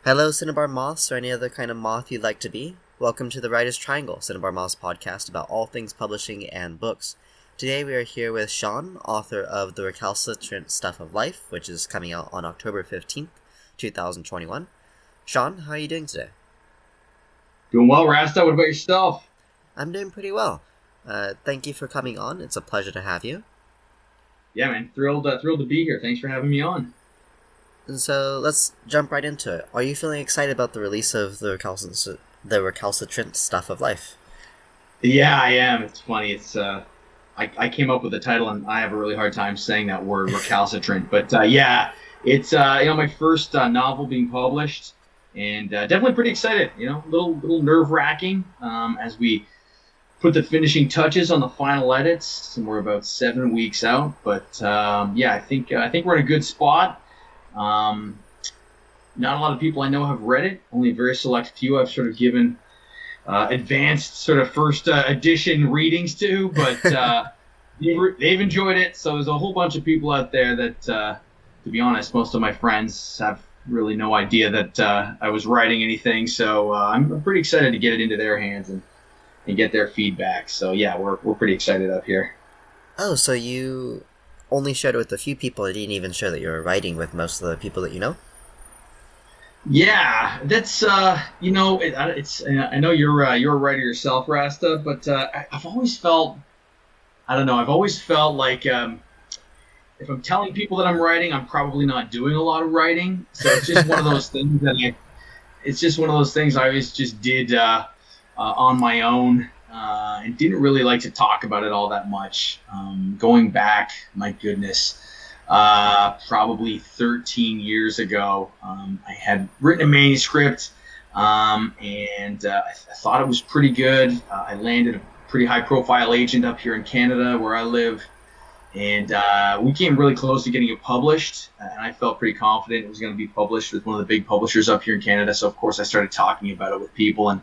Hello, Cinnabar Moths, or any other kind of moth you'd like to be. Welcome to the Writer's Triangle, Cinnabar Moths podcast about all things publishing and books. Today we are here with Sean, author of The Recalcitrant Stuff of Life, which is coming out on October 15th, 2021. Sean, how are you doing today? Doing well, Rasta. What about yourself? I'm doing pretty well. Thank you for coming on. It's a pleasure to have you. Yeah, man. Thrilled to be here. Thanks for having me on. And so let's jump right into it. Are you feeling excited about the release of the Recalcitrant Stuff of Life? Yeah, I am. It's funny. I came up with the title, and I have a really hard time saying that word, recalcitrant. But yeah, it's my first novel being published, and definitely pretty excited. A little nerve wracking as we put the finishing touches on the final edits, and we're about 7 weeks out. But yeah, I think we're in a good spot. Not a lot of people I know have read it. Only a very select few I've sort of given advanced sort of first edition readings to, but they've enjoyed it. So there's a whole bunch of people out there that, to be honest, most of my friends have really no idea that I was writing anything. So I'm pretty excited to get it into their hands and get their feedback. So yeah, we're pretty excited up here. Oh, so you only shared it with a few people and didn't even share that you were writing with most of the people that you know? Yeah, that's it's. I know you're a writer yourself, Rasta, but I've always felt, I don't know. I've always felt like if I'm telling people that I'm writing, I'm probably not doing a lot of writing. So it's just one of those things I always just did on my own. And didn't really like to talk about it all that much. Going back, my goodness, probably 13 years ago, I had written a manuscript, and I thought it was pretty good. I landed a pretty high-profile agent up here in Canada where I live, and we came really close to getting it published, and I felt pretty confident it was going to be published with one of the big publishers up here in Canada. So, of course, I started talking about it with people, and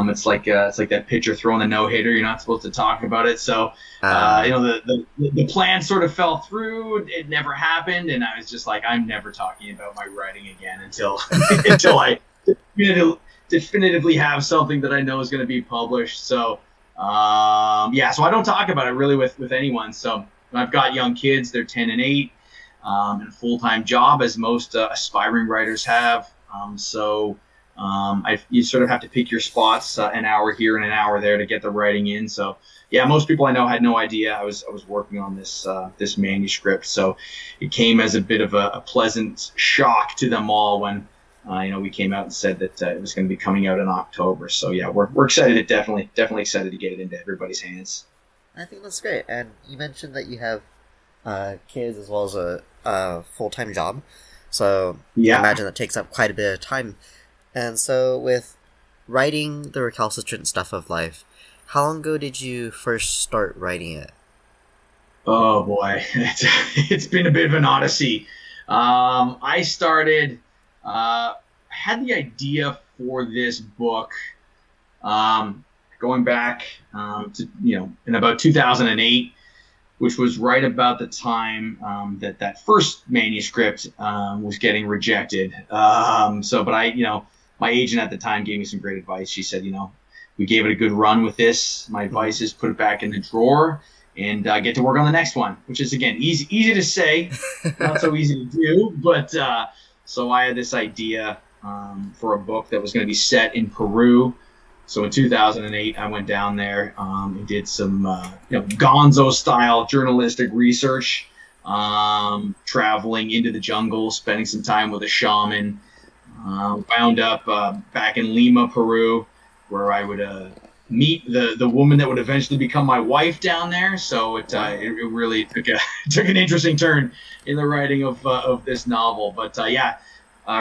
it's like that pitcher throwing the no-hitter. You're not supposed to talk about it. So, the plan sort of fell through. It never happened, and I was just like, I'm never talking about my writing again until I definitively have something that I know is going to be published. So, so I don't talk about it really with anyone. So I've got young kids. They're 10 and 8, and a full-time job, as most aspiring writers have. You sort of have to pick your spots, an hour here and an hour there to get the writing in. So yeah, most people I know had no idea I was working on this manuscript. So it came as a bit of a pleasant shock to them all when we came out and said that it was going to be coming out in October. So yeah, we're excited. Definitely excited to get it into everybody's hands. I think that's great. And you mentioned that you have kids as well as a full-time job. So yeah. I imagine that takes up quite a bit of time. And so with writing The Recalcitrant Stuff of Life, how long ago did you first start writing it? Oh boy, it's been a bit of an odyssey. I started, had the idea for this book going back to, in about 2008, which was right about the time that first manuscript was getting rejected. My agent at the time gave me some great advice. She said, we gave it a good run with this. My advice is put it back in the drawer and get to work on the next one, which is, again, easy to say, not so easy to do. But so I had this idea for a book that was going to be set in Peru. So in 2008, I went down there and did some gonzo-style journalistic research, traveling into the jungle, spending some time with a shaman. Wound up back in Lima, Peru, where I would meet the woman that would eventually become my wife down there. So it really took an interesting turn in the writing of this novel. But I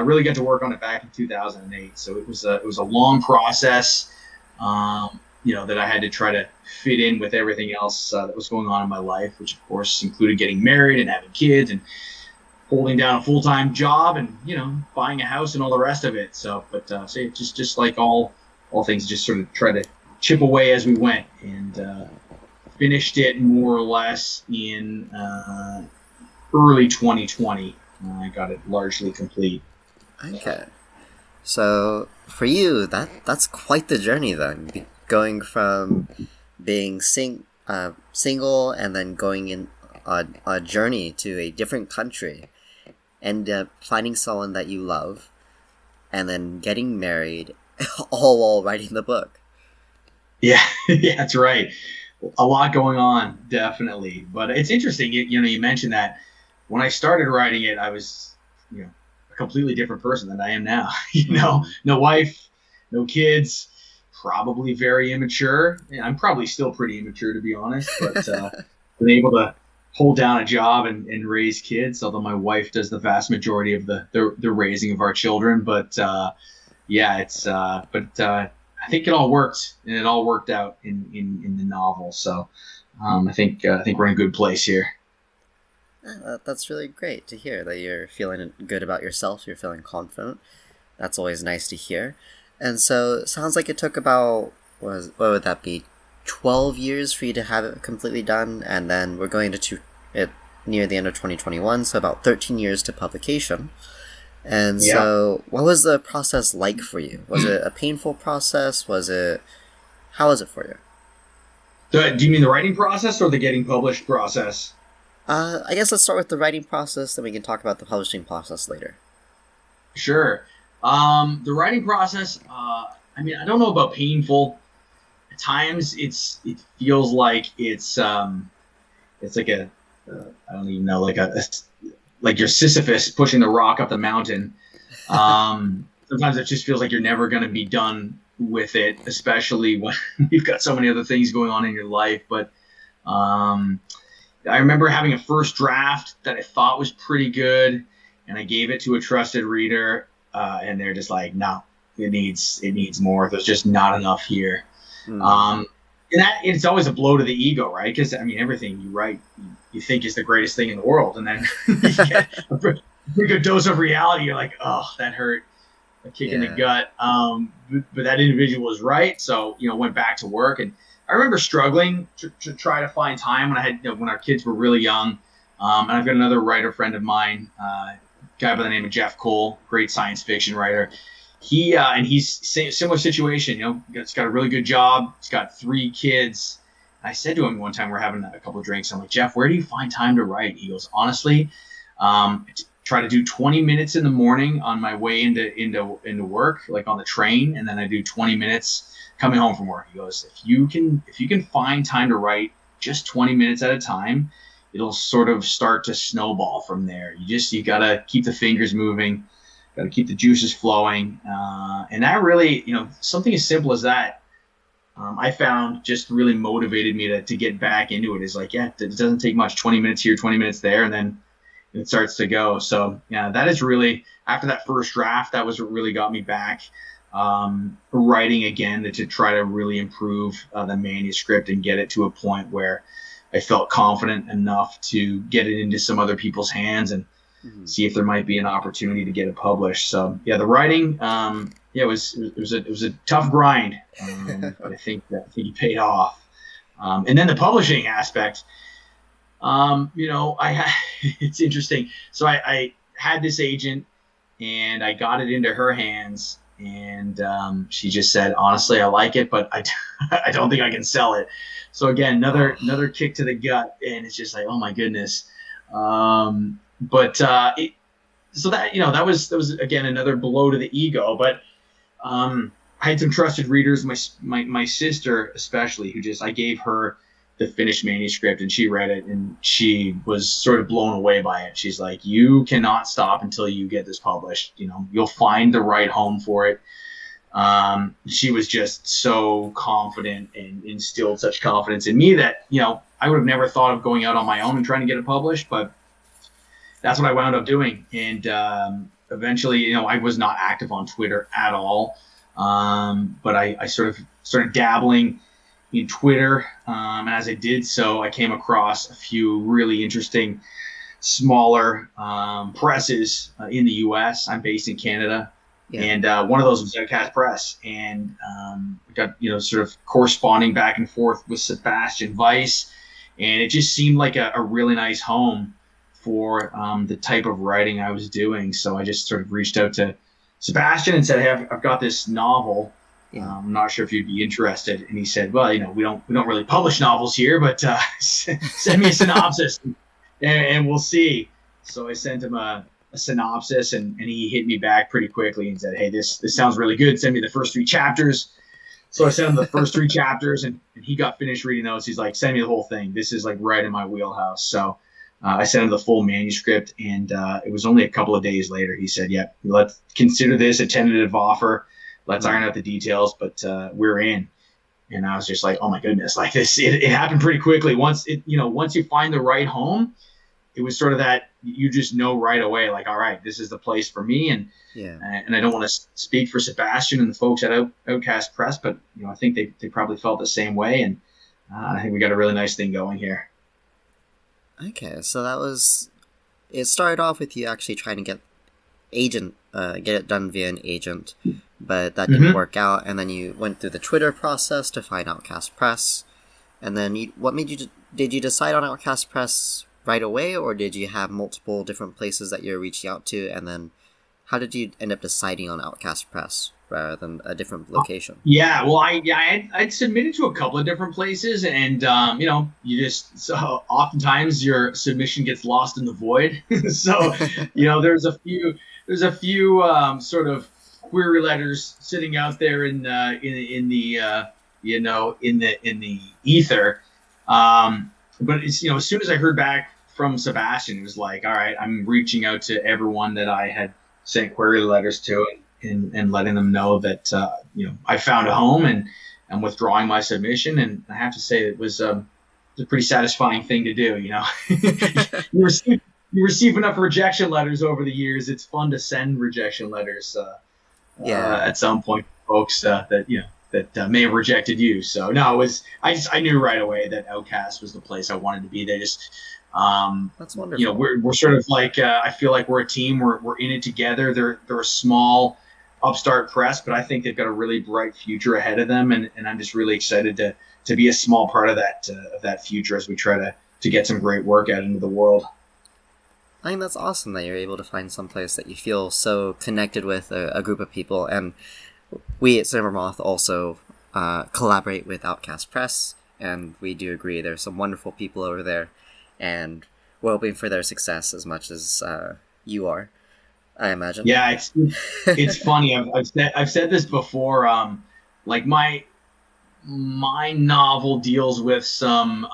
really got to work on it back in 2008. So it was a long process, that I had to try to fit in with everything else that was going on in my life, which of course included getting married and having kids and holding down a full-time job and, buying a house and all the rest of it. So, just like all things, just sort of try to chip away as we went, and finished it more or less in early 2020. I got it largely complete. Okay. So for you, that's quite the journey then. Going from being single and then going in a journey to a different country and finding someone that you love and then getting married all while writing the book. Yeah, yeah, that's right. A lot going on, definitely. But it's interesting. You mentioned that when I started writing it, I was, a completely different person than I am now. No wife, no kids, probably very immature. Yeah, I'm probably still pretty immature, to be honest. But been able to hold down a job and raise kids, although my wife does the vast majority of the raising of our children. But yeah, it's I think it all worked, and it all worked out in the novel. So I think we're in a good place here. That's really great to hear that you're feeling good about yourself. You're feeling confident. That's always nice to hear. And so it sounds like it took about what would that be, 12 years for you to have it completely done, and then we're going to it near the end of 2021, so about 13 years to publication. And Yeah. so, what was the process like for you? Was it a painful process? How was it for you? Do you mean the writing process or the getting published process? I guess let's start with the writing process, then we can talk about the publishing process later. Sure. The writing process. I don't know about painful. At times, it feels like it's like I don't even know, like you're Sisyphus pushing the rock up the mountain. Sometimes it just feels like you're never going to be done with it, especially when you've got so many other things going on in your life. But I remember having a first draft that I thought was pretty good, and I gave it to a trusted reader, and they're just like, no, it needs more. There's just not enough here. And it's always a blow to the ego, right? Because everything you write, you think is the greatest thing in the world, and then you get a pretty good dose of reality. You're like, oh, that hurt, a kick in the gut. But that individual was right, so went back to work. And I remember struggling to try to find time when our kids were really young. And I've got another writer friend of mine, a guy by the name of Jeff Cole, great science fiction writer. He's similar situation. He's got a really good job. He's got 3 kids. I said to him one time, we're having a couple of drinks. I'm like, Jeff, where do you find time to write? He goes, honestly, try to do 20 minutes in the morning on my way into work, like on the train, and then I do 20 minutes coming home from work. He goes, if you can find time to write just 20 minutes at a time, it'll sort of start to snowball from there. You gotta keep the fingers moving. Got to keep the juices flowing. And that really, something as simple as that, I found just really motivated me to get back into it. Is like, yeah, it doesn't take much, 20 minutes here, 20 minutes there, and then it starts to go. So, yeah, that is really, after that first draft, that was what really got me back writing again to try to really improve the manuscript and get it to a point where I felt confident enough to get it into some other people's hands and see if there might be an opportunity to get it published. So yeah, the writing, it was a tough grind, but I think it paid off. And then the publishing aspect, it's interesting. So I had this agent, and I got it into her hands, and she just said, honestly, I like it, but I don't think I can sell it. So again, another kick to the gut, and it's just like, oh my goodness. So that was again another blow to the ego. But I had some trusted readers, my sister especially, I gave her the finished manuscript, and she read it, and she was sort of blown away by it. She's like, you cannot stop until you get this published. You'll find the right home for it. She was just so confident and instilled such confidence in me that I would have never thought of going out on my own and trying to get it published, but that's what I wound up doing. And eventually, I was not active on Twitter at all, but I sort of started dabbling in Twitter, and as I did so, I came across a few really interesting smaller presses in the U.S. I'm based in Canada. Yeah. And one of those was Outcast Press, and got sort of corresponding back and forth with Sebastian Weiss, and it just seemed like a really nice home for the type of writing I was doing. So I just sort of reached out to Sebastian and said, "Hey, I've got this novel. Yeah. I'm not sure if you'd be interested." And he said, "Well, we don't really publish novels here, but send me a synopsis and we'll see." So I sent him a synopsis, and he hit me back pretty quickly and said, "Hey, this sounds really good. Send me the first 3 chapters." So I sent him the first 3 chapters, and he got finished reading those. He's like, "Send me the whole thing. This is like right in my wheelhouse." So I sent him the full manuscript, and it was only a couple of days later. He said, "Yeah, let's consider this a tentative offer. Let's iron out the details, but we're in." And I was just like, "Oh my goodness!" Like this, it happened pretty quickly. Once you find the right home, it was sort of that you just know right away, like, all right, this is the place for me. And I don't want to speak for Sebastian and the folks at Outcast Press, but I think they probably felt the same way, and I think we got a really nice thing going here. Okay, so it started off with you actually trying to get it done via an agent, but that didn't work out, and then you went through the Twitter process to find Outcast Press, and then did you decide on Outcast Press right away, or did you have multiple different places that you're reaching out to, and then how did you end up deciding on Outcast Press rather than a different location? Yeah, well, I'd submitted to a couple of different places, and so oftentimes your submission gets lost in the void. So there's a few sort of query letters sitting out there in the ether. But it's as soon as I heard back from Sebastian, it was like, all right, I'm reaching out to everyone that I had sent query letters to and letting them know that I found a home and I'm withdrawing my submission. And I have to say it was a pretty satisfying thing to do. You receive enough rejection letters over the years. It's fun to send rejection letters at some point, folks that may have rejected you. So no, I knew right away that Outcast was the place I wanted to be. They just that's wonderful. We're sort of like I feel like we're a team. We're in it together. They're a small upstart press, but I think they've got a really bright future ahead of them, and I'm just really excited to be a small part of that future as we try to get some great work out into the world. I think that's awesome that you're able to find some place that you feel so connected with a group of people, and we at Cinema Moth also collaborate with Outcast Press, and we do agree there's some wonderful people over there, and we're hoping for their success as much as you are, I imagine. Yeah, it's funny. I've said this before. Like my novel deals with some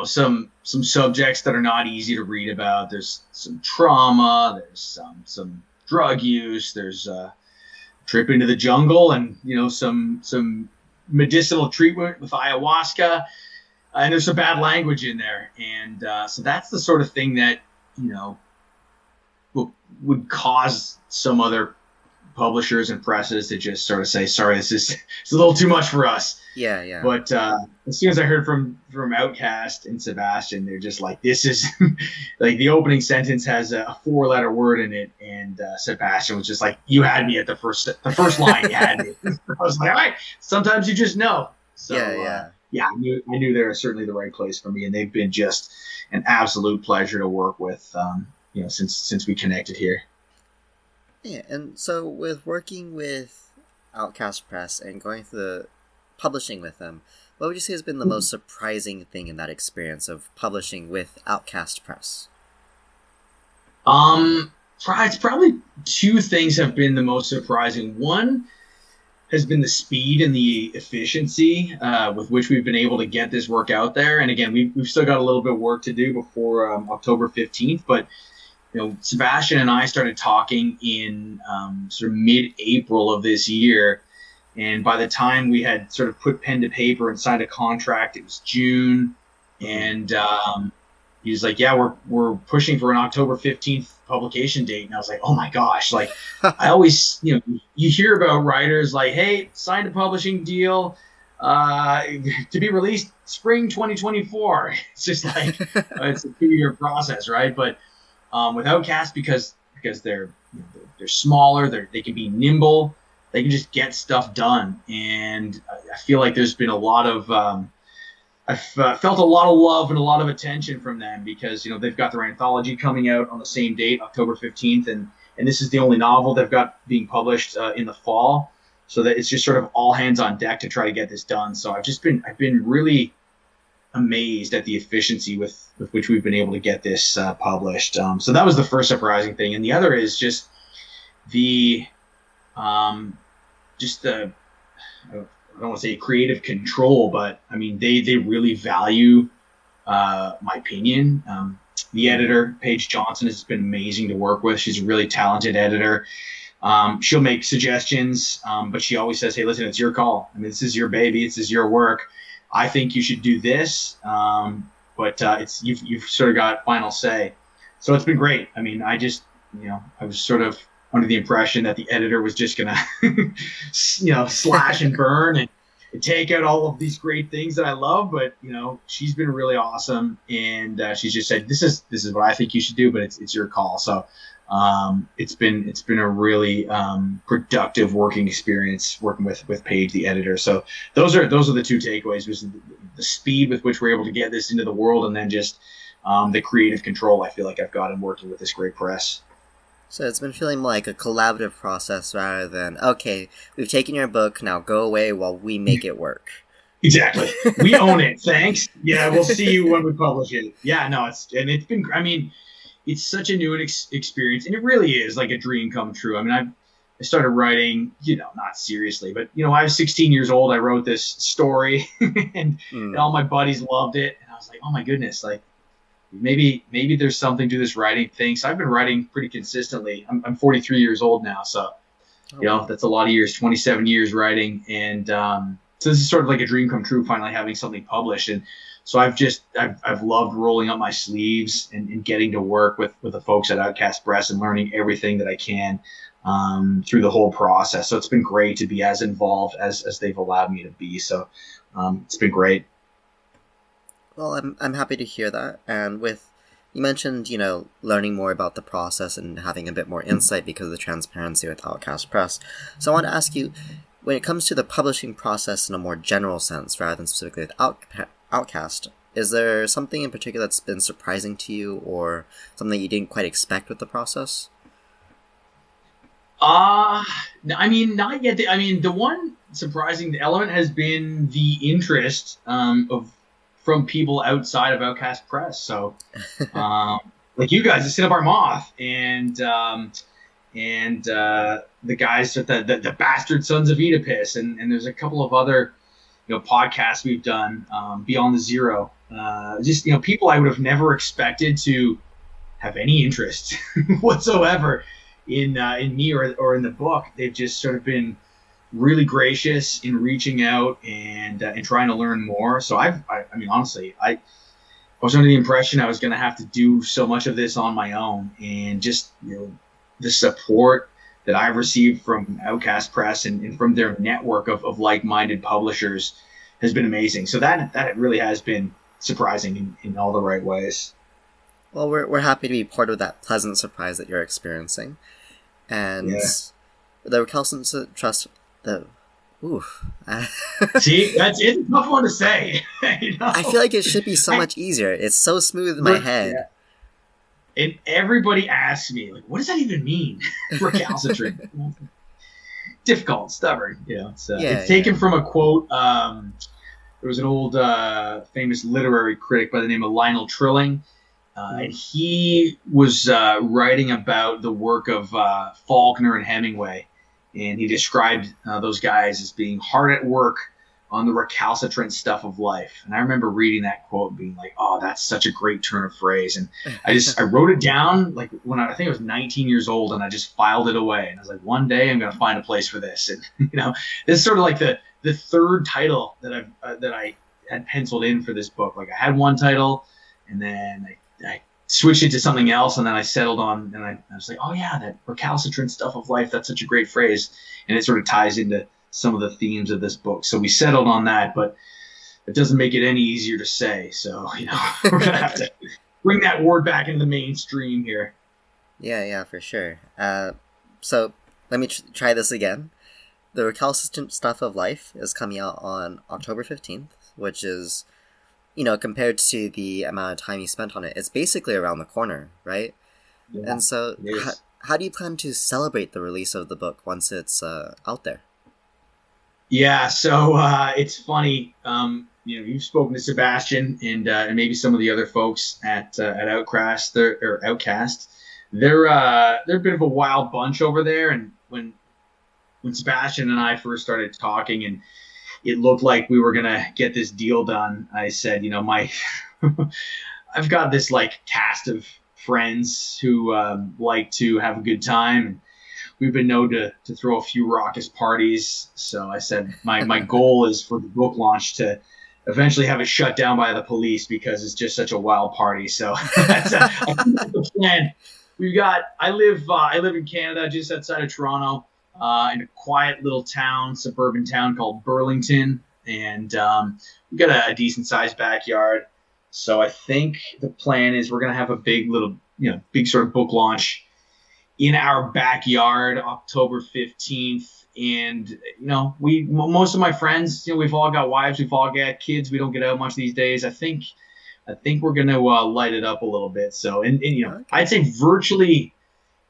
some subjects that are not easy to read about. There's some trauma. There's some drug use. There's trip into the jungle, and some medicinal treatment with ayahuasca, and there's some bad language in there, and so that's the sort of thing that would cause some other publishers and presses to just sort of say, sorry, it's a little too much for us. Yeah. But as soon as I heard from Outcast and Sebastian, they're just like, this is like the opening sentence has a 4-letter word in it, and Sebastian was just like, you had me at the first line. You had me. I was like, all right. Sometimes you just know. So I knew they were certainly the right place for me, and they've been just an absolute pleasure to work with. Since we connected here. Yeah, and so with working with Outcast Press and going through the publishing with them, what would you say has been the most surprising thing in that experience of publishing with Outcast Press? It's probably 2 things have been the most surprising. One has been the speed and the efficiency with which we've been able to get this work out there. And again, we've still got a little bit of work to do before October 15th, but Sebastian and I started talking in sort of mid-April of this year, and by the time we had sort of put pen to paper and signed a contract, it was June, and he was like, "Yeah, we're pushing for an October 15th publication date," and I was like, "Oh my gosh!" Like, I always, you hear about writers like, "Hey, signed a publishing deal to be released spring 2024." It's just like it's a 2-year process, right? But with Outcast, because they're smaller, they can be nimble, they can just get stuff done, and I feel like there's been a lot of I've felt a lot of love and a lot of attention from them because they've got their anthology coming out on the same date, October 15th, and and this is the only novel they've got being published in the fall. So that it's just sort of all hands on deck to try to get this done. So I've been really amazed at the efficiency with which we've been able to get this published. So that was the first surprising thing, and the other is just the the I don't want to say creative control, but I mean they really value my opinion. The editor, Paige Johnson, has been amazing to work with. She's a really talented editor. She'll make suggestions, but she always says, "Hey, listen, it's your call. I mean, this is your baby. This is your work. I think you should do this, but it's you've sort of got final say." So it's been great. I mean, I was sort of under the impression that the editor was just gonna, slash and burn and take out all of these great things that I love, but she's been really awesome, and she's just said, "This is what I think you should do, but it's your call." So it's been a really productive working experience working with Paige, the editor. So those are the two takeaways: was the speed with which we're able to get this into the world, and then just the creative control I feel like I've got in working with this great press. So it's been feeling like a collaborative process rather than, okay, we've taken your book, now go away while we make it work. Exactly. We own it. Thanks. Yeah, we'll see you when we publish it. Yeah, no, it's been, I mean, it's such a new experience, and it really is like a dream come true. I mean, I started writing, not seriously, but, I was 16 years old. I wrote this story, and all my buddies loved it. And I was like, oh my goodness, like, maybe there's something to this writing thing. So I've been writing pretty consistently. I'm 43 years old now, so that's a lot of years, 27 years writing, and so this is sort of like a dream come true, finally having something published. And so I've loved rolling up my sleeves and getting to work with the folks at Outcast Press and learning everything that I can through the whole process. So it's been great to be as involved as they've allowed me to be. So it's been great. Well, I'm happy to hear that. And you mentioned, learning more about the process and having a bit more insight because of the transparency with Outcast Press. So I want to ask you, when it comes to the publishing process in a more general sense, rather than specifically with Outcast, is there something in particular that's been surprising to you, or something you didn't quite expect with the process? I mean, not yet. I mean, the one surprising element has been the interest from people outside of Outcast Press. So, like you guys, the Cinnabar Moth, and the guys at the Bastard Sons of Oedipus, and there's a couple of other, podcasts we've done, Beyond the Zero. Just people I would have never expected to have any interest whatsoever in me or in the book. They've just sort of been really gracious in reaching out and trying to learn more. So I mean, honestly, I was under the impression I was going to have to do so much of this on my own, and just, the support that I've received from Outcast Press and from their network of like-minded publishers has been amazing. So that really has been surprising in all the right ways. Well, we're happy to be part of that pleasant surprise that you're experiencing. And the Recalcitrant Trust, See, it's a tough one to say. I feel like it should be so much easier. It's so smooth in my head. Yeah. And everybody asks me, like, what does that even mean? Recalcitrant. Difficult, stubborn. It's taken from a quote. There was an old famous literary critic by the name of Lionel Trilling. And he was writing about the work of Faulkner and Hemingway. And he described those guys as being hard at work on the recalcitrant stuff of life. And I remember reading that quote and being like, oh, that's such a great turn of phrase. And I wrote it down like when I think I was 19 years old, and I just filed it away. And I was like, one day I'm going to find a place for this. And, this is sort of like the third title that I had penciled in for this book. Like I had one title, and then I switched it to something else, and then I settled on, and I was like, oh yeah, that recalcitrant stuff of life, that's such a great phrase, and it sort of ties into some of the themes of this book. So we settled on that, but it doesn't make it any easier to say. So, we're going to have to bring that word back into the mainstream here. Yeah, for sure. So let me try this again. The Recalcitrant Stuff of Life is coming out on October 15th, which is, compared to the amount of time you spent on it, it's basically around the corner, right? Yeah, and so how do you plan to celebrate the release of the book once it's out there? Yeah, so it's funny. You've spoken to Sebastian and maybe some of the other folks at Outcast. They're a bit of a wild bunch over there. And when Sebastian and I first started talking, and it looked like we were gonna get this deal done, I said, my I've got this like cast of friends who like to have a good time. And we've been known to throw a few raucous parties. So I said my goal is for the book launch to eventually have it shut down by the police because it's just such a wild party. So that's the plan. I live in Canada, just outside of Toronto, in a quiet little suburban town called Burlington, and we got a decent sized backyard. So I think the plan is we're gonna have a big sort of book launch in our backyard, October 15th. And, most of my friends, we've all got wives, we've all got kids. We don't get out much these days. I think we're going to light it up a little bit. So, and I'd say virtually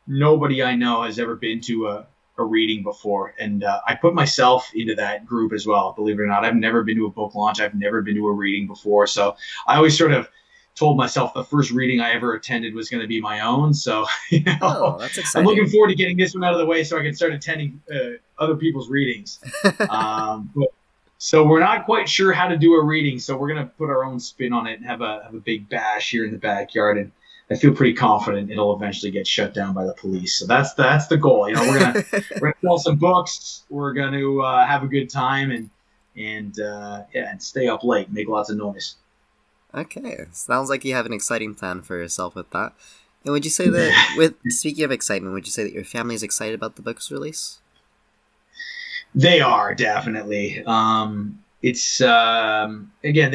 nobody I know has ever been to a reading before. And I put myself into that group as well, believe it or not. I've never been to a book launch. I've never been to a reading before. So I always sort of told myself the first reading I ever attended was going to be my own. So, that's exciting. I'm looking forward to getting this one out of the way so I can start attending other people's readings. So we're not quite sure how to do a reading. So we're going to put our own spin on it and have a big bash here in the backyard. And I feel pretty confident it'll eventually get shut down by the police. So that's the goal. We're gonna sell some books. We're going to have a good time and stay up late, make lots of noise. Okay, sounds like you have an exciting plan for yourself with that. And would you say that, speaking of excitement, would you say that your family is excited about the book's release? They are, definitely. It's again,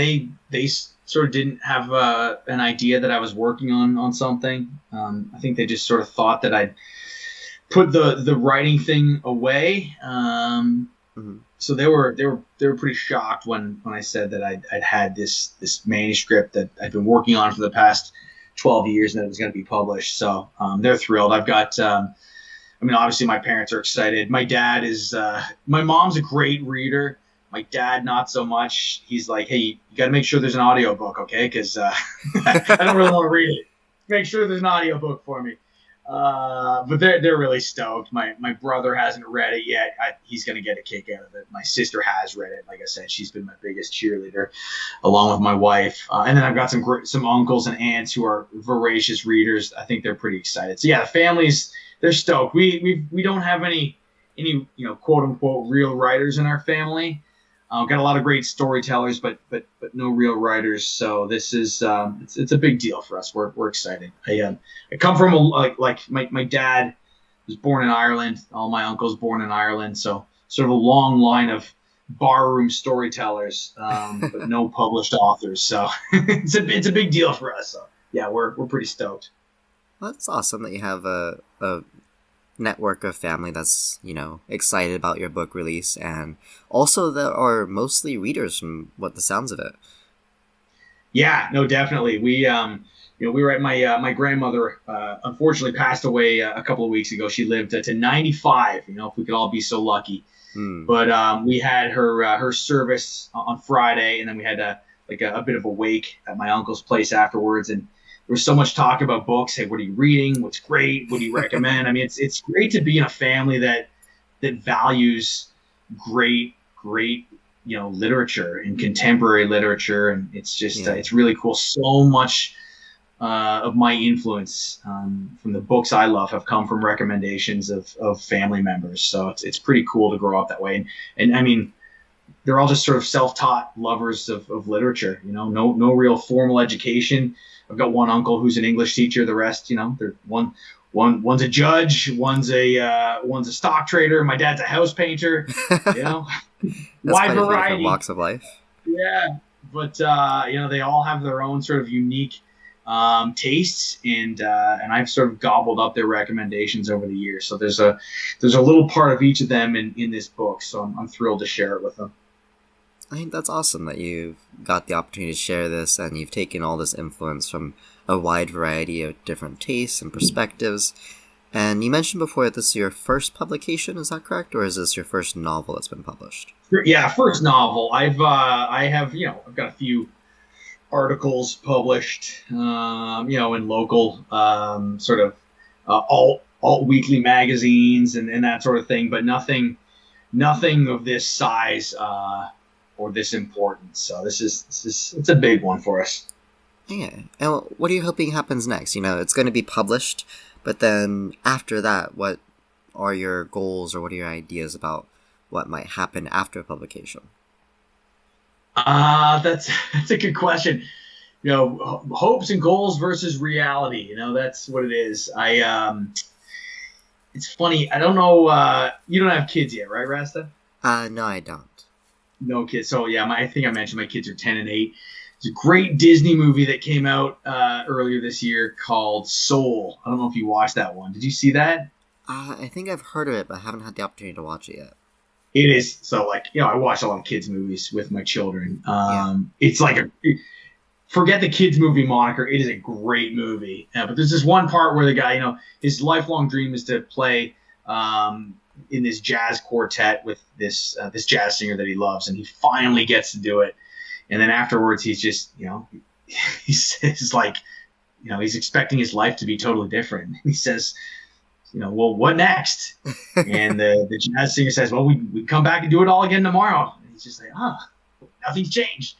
they sort of didn't have an idea that I was working on something. I think they just sort of thought that I'd put the writing thing away. So they were pretty shocked when I said that I'd had this manuscript that I'd been working on for the past 12 years and that it was going to be published. So they're thrilled. I've got, obviously my parents are excited. My dad is, my mom's a great reader. My dad, not so much. He's like, hey, you got to make sure there's an audiobook, okay? Because I don't really want to read it. Make sure there's an audiobook for me. But they're really stoked. My brother hasn't read it yet. He's going to get a kick out of it. My sister has read it. Like I said, she's been my biggest cheerleader, along with my wife. And then I've got some uncles and aunts who are voracious readers. I think they're pretty excited. So yeah, the families, they're stoked. We don't have any quote unquote real writers in our family. Got a lot of great storytellers, but no real writers. So this is it's a big deal for us. We're excited. I come from my dad was born in Ireland. All my uncles born in Ireland. So sort of a long line of barroom storytellers, but no published authors. So it's a big deal for us. So yeah, we're pretty stoked. Well, that's awesome that you have a network of family that's excited about your book release, and also that are mostly readers from what the sounds of it. Yeah, no, definitely. We were at my grandmother unfortunately passed away a couple of weeks ago. She lived to 95. If we could all be so lucky. But we had her service on Friday, and then we had a bit of a wake at my uncle's place afterwards, and there was so much talk about books. Hey, what are you reading? What's great? What do you recommend? I mean, it's great to be in a family that values great literature and contemporary literature, and it's just it's really cool. So much of my influence from the books I love have come from recommendations of family members. So it's pretty cool to grow up that way. And I mean, they're all just sort of self-taught lovers of literature. No real formal education. I've got one uncle who's an English teacher. The rest, they're one's a judge, one's a stock trader. My dad's a house painter. Wide variety, walks of life. Yeah, but they all have their own sort of unique tastes, and I've sort of gobbled up their recommendations over the years. So there's a little part of each of them in this book. So I'm thrilled to share it with them. I think that's awesome that you've got the opportunity to share this, and you've taken all this influence from a wide variety of different tastes and perspectives. And you mentioned before that this is your first publication, is that correct? Or is this your first novel that's been published? Yeah, first novel. I have, I've got a few articles published, in local sort of alt weekly magazines and that sort of thing, but nothing of this size or this importance. So it's a big one for us. Yeah. And what are you hoping happens next? It's going to be published, but then after that, what are your goals or what are your ideas about what might happen after publication? That's a good question. Hopes and goals versus reality. That's what it is. It's funny. I don't know. You don't have kids yet, right, Rasta? No, I don't. No kids. So yeah, I think I mentioned my kids are 10 and 8. It's a great Disney movie that came out earlier this year called Soul. I don't know if you watched that one. Did you see that? I think I've heard of it, but I haven't had the opportunity to watch it yet. It is. So I watch a lot of kids movies with my children. It's like forget the kids movie moniker. It is a great movie. But there's this one part where the guy, his lifelong dream is to play in this jazz quartet with this jazz singer that he loves, and he finally gets to do it. And then afterwards, he's just, he says he's expecting his life to be totally different. He says, well, what next? And the jazz singer says, well, we come back and do it all again tomorrow. And he's just like, nothing's changed.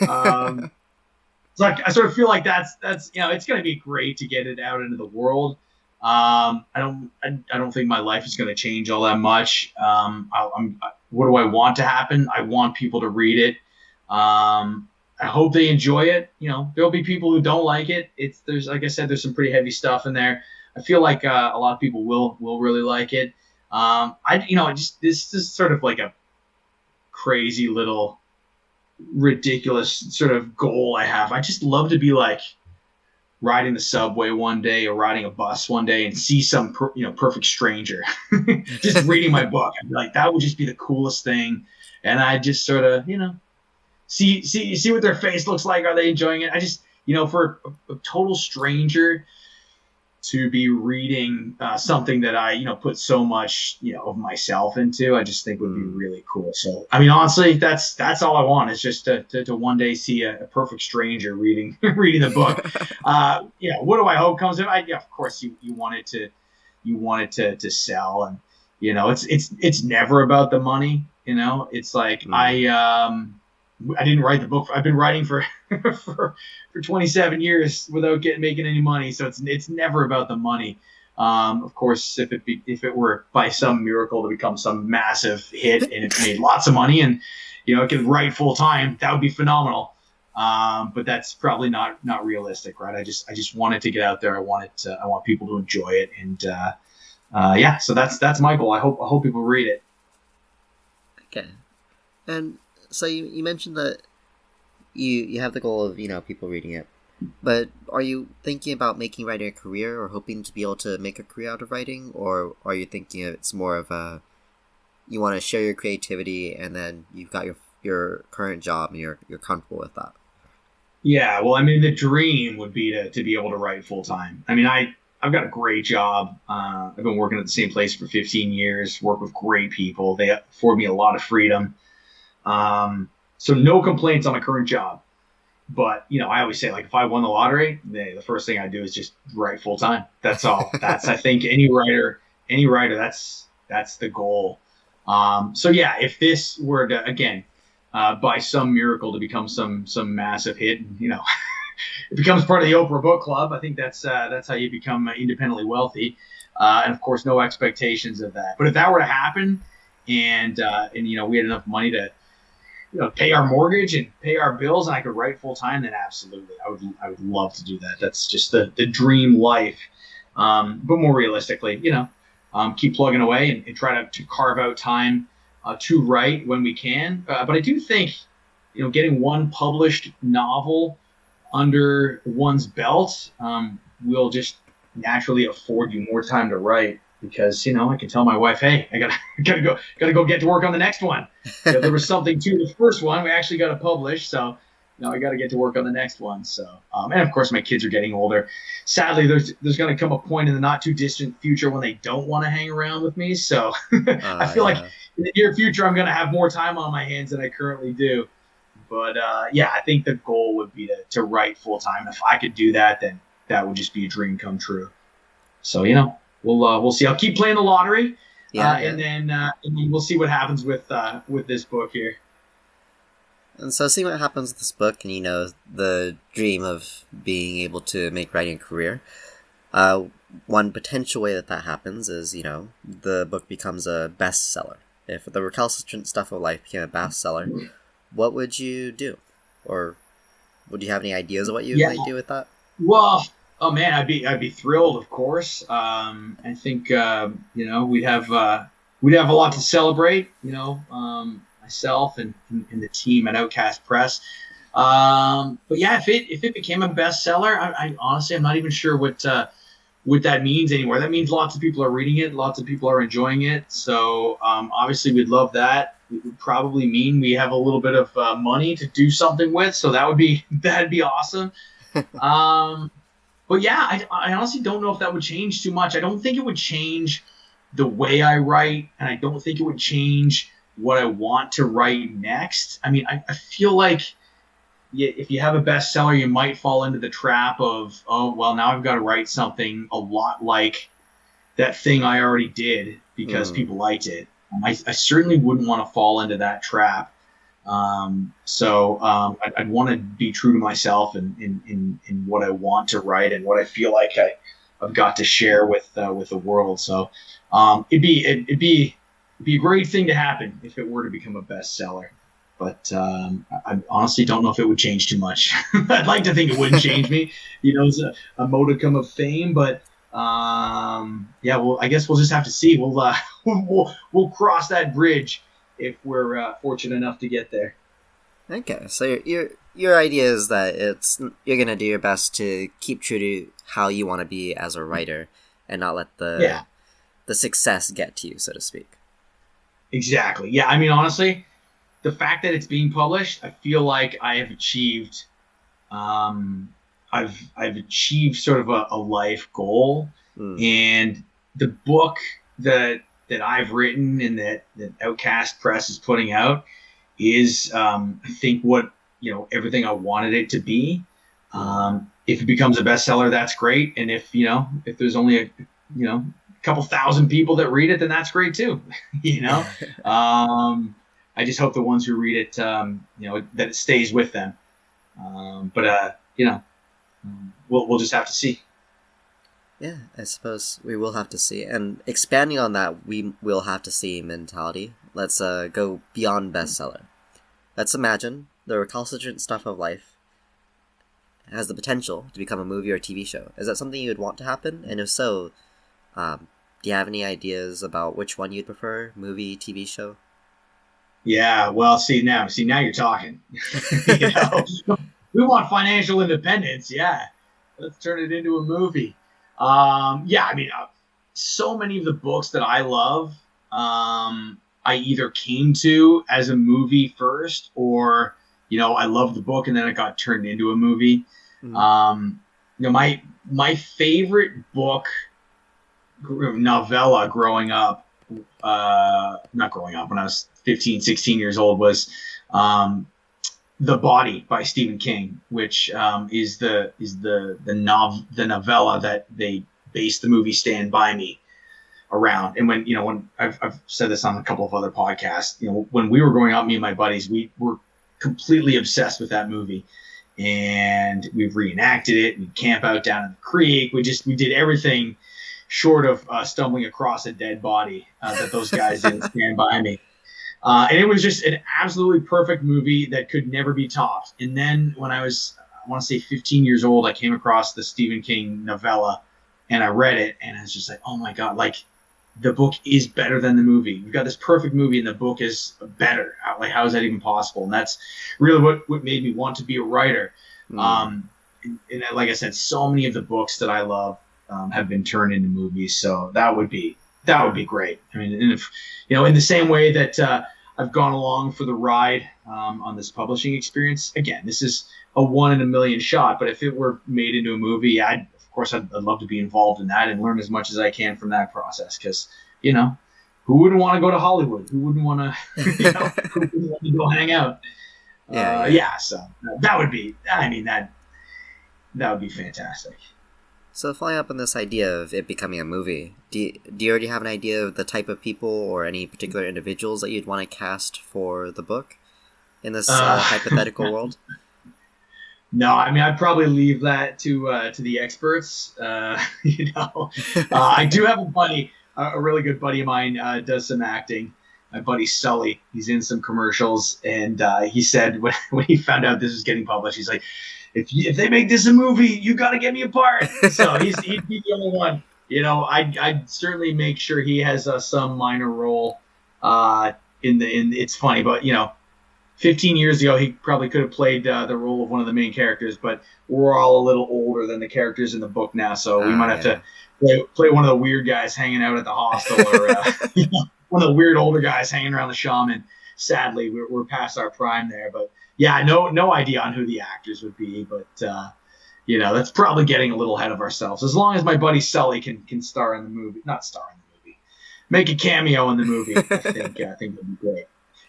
So I sort of feel like that's it's going to be great to get it out into the world. I don't think my life is going to change all that much. What do I want to happen? I want people to read it. I hope they enjoy it. There'll be people who don't like it. There's like I said, there's some pretty heavy stuff in there. I feel like a lot of people will really like it. This is sort of like a crazy little ridiculous sort of goal I have. I just love to be like riding the subway one day or riding a bus one day and see some perfect stranger just reading my book. I'd be like, that would just be the coolest thing. And I just sort of see what their face looks like. Are they enjoying it? I just for a total stranger to be reading something that I, put so much, of myself into, I just think would be really cool. So, I mean, honestly, that's all I want is just to one day see a perfect stranger reading the book. What do I hope comes in? Of course, you want it to sell, and it's never about the money. It's like I didn't write the book. I've been writing for 27 years without making any money. So it's never about the money. Of course, if it were by some miracle to become some massive hit and it made lots of money and it could write full time, that would be phenomenal. But that's probably not realistic, right? I just want it to get out there. I want people to enjoy it, and so that's my goal. I hope people read it. Okay, and so you mentioned that you have the goal of people reading it, but are you thinking about making writing a career or hoping to be able to make a career out of writing, or are you thinking it's more of you want to share your creativity and then you've got your current job and you're comfortable with that? Yeah, well, I mean, the dream would be to be able to write full time. I mean, I've got a great job. I've been working at the same place for 15 years, work with great people. They afford me a lot of freedom. So no complaints on my current job, but I always say, like, if I won the lottery, the first thing I do is just write full time. That's all. That's, I think any writer, that's the goal. So yeah, if this were to, again, by some miracle to become some massive hit, and, it becomes part of the Oprah Book Club, I think that's how you become independently wealthy. And of course, no expectations of that. But if that were to happen and we had enough money to, pay our mortgage and pay our bills, and I could write full time, then absolutely, I would love to do that. That's just the dream life. But more realistically, keep plugging away and try to carve out time to write when we can. But I do think, getting one published novel under one's belt will just naturally afford you more time to write. Because I can tell my wife, hey, I gotta go get to work on the next one. There was something to the first one we actually got to publish, so I got to get to work on the next one. So, and of course, my kids are getting older. Sadly, there's going to come a point in the not too distant future when they don't want to hang around with me. So, I feel like Yeah. in the near future, I'm going to have more time on my hands than I currently do. But yeah, I think the goal would be to write full time. If I could do that, then that would just be a dream come true. So we'll see. I'll keep playing the lottery, Yeah, and yeah. then we'll see what happens with this book here. And so seeing what happens with this book and, the dream of being able to make writing a career, one potential way that happens is, the book becomes a bestseller. If the Recalcitrant Stuff of Life became a bestseller, what would you do? Or would you have any ideas of what you Yeah. might do with that? Well, oh man, I'd be thrilled, of course. I think we'd have a lot to celebrate. Myself and the team at Outcast Press. But yeah, if it became a bestseller, I honestly I'm not even sure what that means anymore. That means lots of people are reading it, lots of people are enjoying it. So obviously we'd love that. It would probably mean we have a little bit of money to do something with. So that'd be awesome. But yeah, I honestly don't know if that would change too much. I don't think it would change the way I write, and I don't think it would change what I want to write next. I mean, I feel like if you have a bestseller, you might fall into the trap of, oh, well, now I've got to write something a lot like that thing I already did because people liked it. I certainly wouldn't want to fall into that trap. I'd want to be true to myself in what I want to write and what I feel like I've got to share with the world. So it'd be a great thing to happen if it were to become a bestseller. But I honestly don't know if it would change too much. I'd like to think it wouldn't change me. It's a modicum of fame, but yeah, well, I guess we'll just have to see. We'll cross that bridge if we're fortunate enough to get there. Okay, so your idea is that you're gonna do your best to keep true to how you want to be as a writer, and not let the success get to you, so to speak. Exactly. Yeah. I mean, honestly, the fact that it's being published, I feel like I have achieved. I've achieved sort of a life goal, and the book that I've written and that Outcast Press is putting out is, I think, what everything I wanted it to be. If it becomes a bestseller, that's great, and if there's only a couple thousand people that read it, then that's great too. I just hope the ones who read it, that it stays with them. We'll just have to see. Yeah, I suppose we will have to see. And expanding on that, we will have to see mentality. Let's go beyond bestseller. Let's imagine the Recalcitrant Stuff of Life has the potential to become a movie or a TV show. Is that something you would want to happen? And if so, do you have any ideas about which one you'd prefer, movie, TV show? Yeah, well, see now you're talking. We want financial independence. Yeah, let's turn it into a movie. Yeah, I mean, so many of the books that I love, I either came to as a movie first, or I loved the book and then it got turned into a movie. My favorite book, novella growing up, not growing up, when I was 15, 16 years old, was The Body by Stephen King, which is the novella that they based the movie Stand By Me around. And when I've said this on a couple of other podcasts, when we were growing up, me and my buddies, we were completely obsessed with that movie, and we've reenacted it. We camp out down in the creek. We did everything short of stumbling across a dead body that those guys did in Stand By Me. And it was just an absolutely perfect movie that could never be topped. And then when I was, I want to say 15 years old, I came across the Stephen King novella and I read it, and I was just like, oh my God, like, the book is better than the movie. We've got this perfect movie and the book is better. Like, how is that even possible? And that's really what made me want to be a writer. And like I said, so many of the books that I love have been turned into movies. So that would be great. I mean, and if, in the same way that I've gone along for the ride on this publishing experience. Again, this is a 1 in a million shot, but if it were made into a movie, I'd love to be involved in that and learn as much as I can from that process. Because, who wouldn't want to go to Hollywood? Who wouldn't want to, who wouldn't want to go hang out? So that would be, that would be fantastic. So following up on this idea of it becoming a movie, do you already have an idea of the type of people or any particular individuals that you'd want to cast for the book in this hypothetical world? No, I'd probably leave that to the experts. I do have a buddy, a really good buddy of mine, does some acting. My buddy Sully, he's in some commercials, and he said when he found out this was getting published, he's like, if they make this a movie, you got to get me a part. So he'd be the only one. I'd certainly make sure he has some minor role. It's funny, but 15 years ago, he probably could have played the role of one of the main characters, but we're all a little older than the characters in the book now, so we might have to play one of the weird guys hanging out at the hostel, or one of the weird older guys hanging around the shaman. Sadly, we're past our prime there, but yeah, no idea on who the actors would be, but that's probably getting a little ahead of ourselves. As long as my buddy Sully can star in the movie, not star in the movie, make a cameo in the movie, I think that'd be great.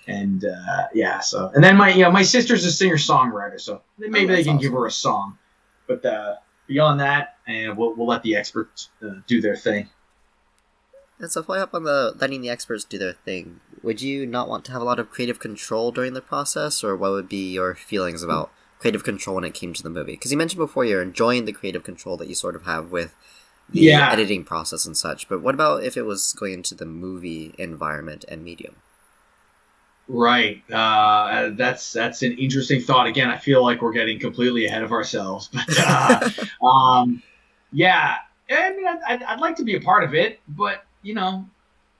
And and then my sister's a singer-songwriter, so maybe they can give her a song. But beyond that, we'll let the experts do their thing. And so following up on the letting the experts do their thing, would you not want to have a lot of creative control during the process, or what would be your feelings about creative control when it came to the movie? Because you mentioned before you're enjoying the creative control that you sort of have with the editing process and such, but what about if it was going into the movie environment and medium? Right. That's an interesting thought. Again, I feel like we're getting completely ahead of ourselves. But I'd like to be a part of it, but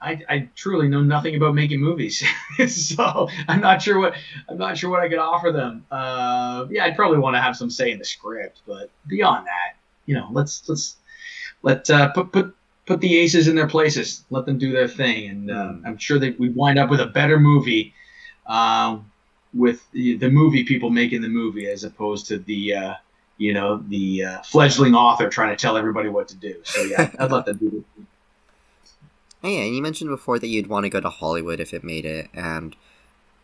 I truly know nothing about making movies, so I'm not sure what I could offer them. I'd probably want to have some say in the script, but beyond that, let's put the aces in their places, let them do their thing, and I'm sure that we'd wind up with a better movie, with the movie people making the movie, as opposed to the fledgling author trying to tell everybody what to do. So yeah, I'd let them do it. Yeah, and you mentioned before that you'd want to go to Hollywood if it made it, and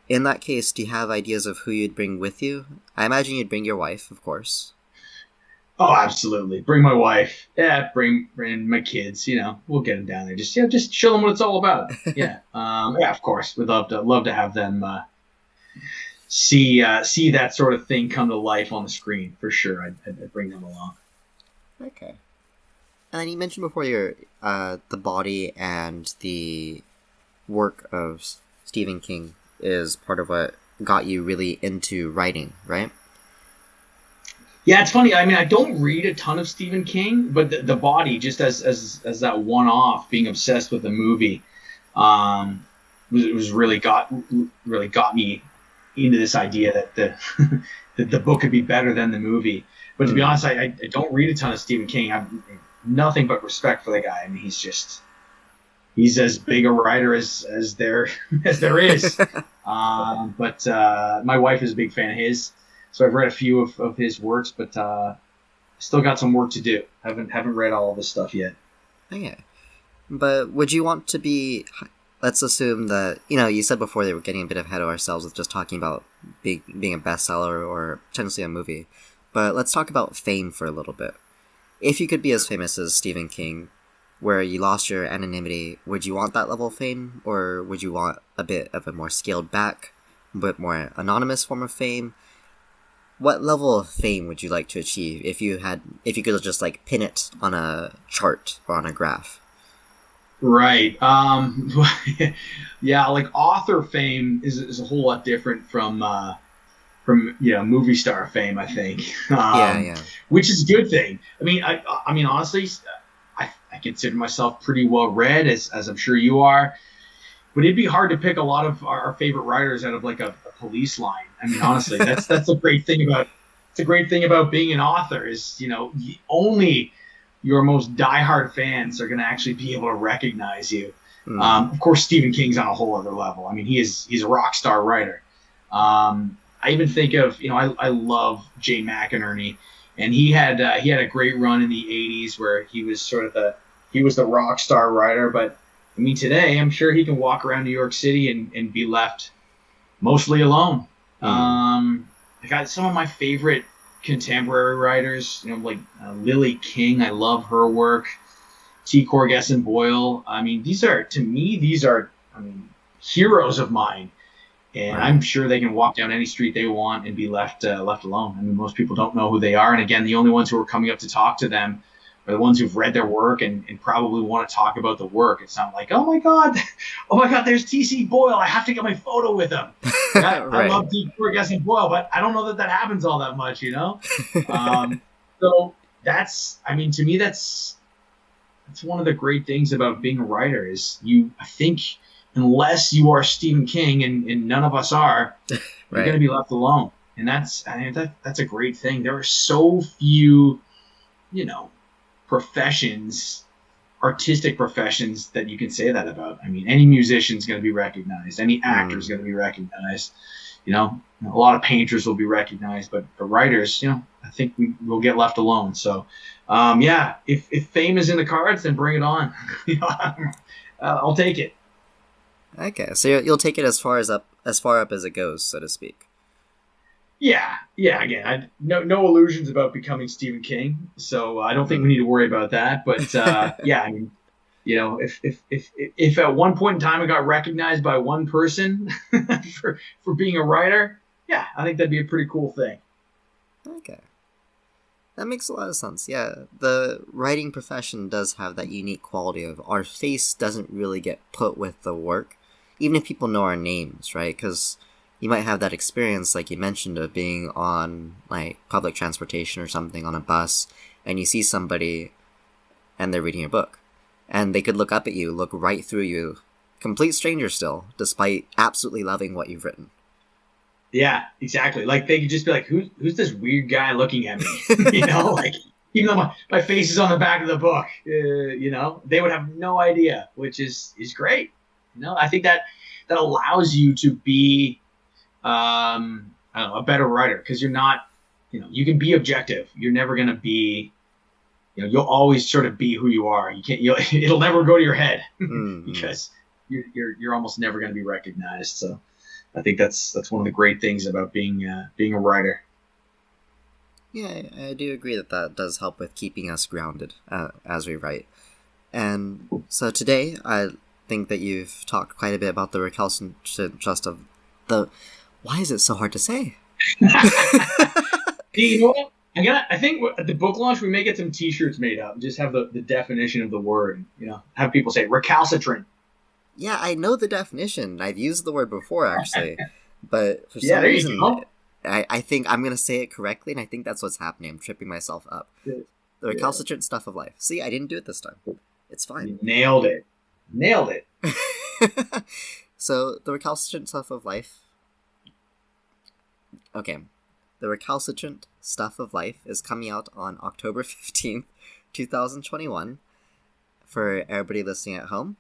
in that case, do you have ideas of who you'd bring with you? I imagine you'd bring your wife, of course. Oh, absolutely. Bring my wife. Yeah, bring my kids. We'll get them down there. Just show them what it's all about. Yeah. Of course. We'd love to have them see that sort of thing come to life on the screen, for sure. I'd bring them along. Okay. And you mentioned before your the body and the work of Stephen King is part of what got you really into writing, right? Yeah, it's funny. I don't read a ton of Stephen King, but the body, just as that one-off, being obsessed with the movie, was really got me into this idea that the book could be better than the movie. But to be honest, I don't read a ton of Stephen King. I've nothing but respect for the guy. He's as big a writer as there is. But my wife is a big fan of his. So I've read a few of his works, but still got some work to do. Haven't read all of his stuff yet. Okay. But would you want to be... Let's assume that, you said before they were getting a bit ahead of ourselves with just talking about being a bestseller or potentially a movie. But let's talk about fame for a little bit. If you could be as famous as Stephen King, where you lost your anonymity, would you want that level of fame? Or would you want a bit of a more scaled back, a bit more anonymous form of fame? What level of fame would you like to achieve if you could just pin it on a chart or on a graph? Right. Yeah, author fame is a whole lot different from movie star fame, I think. Which is a good thing. I mean honestly, I consider myself pretty well read, as I'm sure you are. But it'd be hard to pick a lot of our favorite writers out of a police line. Honestly, that's a great thing about being an author is, only your most diehard fans are going to actually be able to recognize you. Of course, Stephen King's on a whole other level. He's a rock star writer. I even think of, I love Jay McInerney, and he had a great run in the '80s where he was sort of the rock star writer. But I mean, today I'm sure he can walk around New York City and be left mostly alone. I got some of my favorite contemporary writers, like Lily King. I love her work. T. Corgesson Boyle. I mean, these are heroes of mine, and I'm sure they can walk down any street they want and be left alone. I mean, most people don't know who they are, and again, the only ones who are coming up to talk to them are the ones who've read their work and probably want to talk about the work. It's not like, oh my god, there's T.C. Boyle. I have to get my photo with him. I love T. Corgesson Boyle, but I don't know that happens all that much, So to me, that's one of the great things about being a writer is I think unless you are Stephen King, and none of us are, you're going to be left alone. And that's a great thing. There are so few, artistic professions that you can say that about. I mean, any musician's going to be recognized. Any actor's going to be recognized. A lot of painters will be recognized, but the writers, I think we will get left alone. So, if fame is in the cards, then bring it on. I'll take it. Okay, so you'll take it as far up as it goes, so to speak. Yeah. Again, no illusions about becoming Stephen King, so I don't think we need to worry about that. But I mean, if at one point in time I got recognized by one person for being a writer, I think that'd be a pretty cool thing. Okay, that makes a lot of sense. Yeah, the writing profession does have that unique quality of our face doesn't really get put with the work, even if people know our names, right? Because you might have that experience, like you mentioned, of being on like public transportation or something on a bus, and you see somebody, and they're reading your book, and they could look up at you, look right through you, complete stranger still, despite absolutely loving what you've written. Yeah, exactly. Like they could just be like, "Who's this weird guy looking at me?" Like even though my face is on the back of the book, they would have no idea, which is great. I think that allows you to be a better writer, because you're not, you can be objective. You're never going to be, you'll always sort of be who you are. You can't, it'll never go to your head because you're almost never going to be recognized. So I think that's one of the great things about being a writer. Yeah, I do agree that does help with keeping us grounded as we write. And so today, I think that you've talked quite a bit about the Recalcitrant Trust of the... Why is it so hard to say? You know what? I think at the book launch, we may get some T-shirts made up and just have the definition of the word. Have people say recalcitrant. Yeah, I know the definition. I've used the word before, actually. But for some reason, I think I'm going to say it correctly, and I think that's what's happening. I'm tripping myself up. The Recalcitrant Stuff of Life. See, I didn't do it this time. It's fine. You nailed it. So, the Recalcitrant Stuff of Life... Okay. The Recalcitrant Stuff of Life is coming out on October 15th, 2021. For everybody listening at home,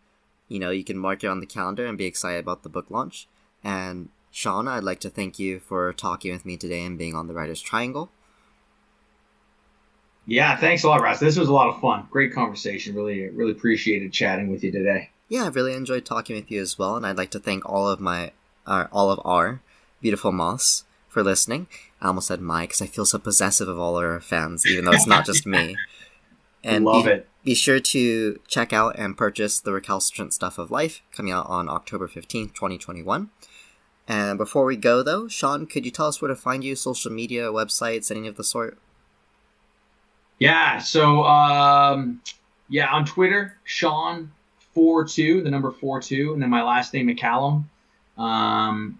you can mark it on the calendar and be excited about the book launch. And Sean, I'd like to thank you for talking with me today and being on the Writer's Triangle. Yeah, thanks a lot, Russ. This was a lot of fun. Great conversation. Really, really appreciated chatting with you today. Yeah, I've really enjoyed talking with you as well, and I'd like to thank all of our beautiful moths for listening. I almost said my, because I feel so possessive of all our fans, even though it's not just me. And love it. Be sure to check out and purchase The Recalcitrant Stuff of Life, coming out on October 15th, 2021. And before we go, though, Sean, could you tell us where to find you, social media, websites, any of the sort? Yeah, so, on Twitter, Sean42, the number 42, and then my last name, McCallum.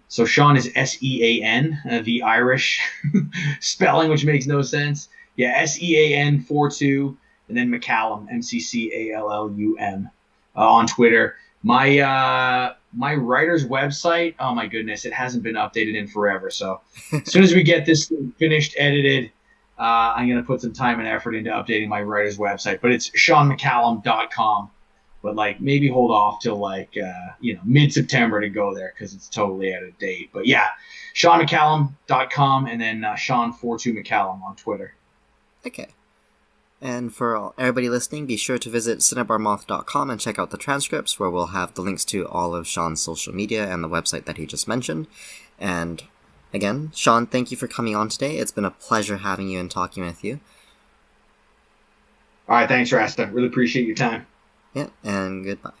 So Sean is S-E-A-N, the Irish spelling, which makes no sense. Yeah, S-E-A-N 42, and then McCallum, M-C-C-A-L-L-U-M, on Twitter. My writer's website, oh my goodness, it hasn't been updated in forever. So as soon as we get this finished, edited, I'm going to put some time and effort into updating my writer's website. But it's seanmccallum.com. but like maybe hold off till like mid-September to go there because it's totally out of date. But yeah, SeanMcCallum.com and then Sean42McCallum on Twitter. Okay. And for everybody listening, be sure to visit cinnabarmoth.com and check out the transcripts, where we'll have the links to all of Sean's social media and the website that he just mentioned. And again, Sean, thank you for coming on today. It's been a pleasure having you and talking with you. All right, thanks, Rasta. Really appreciate your time. Yeah, and goodbye.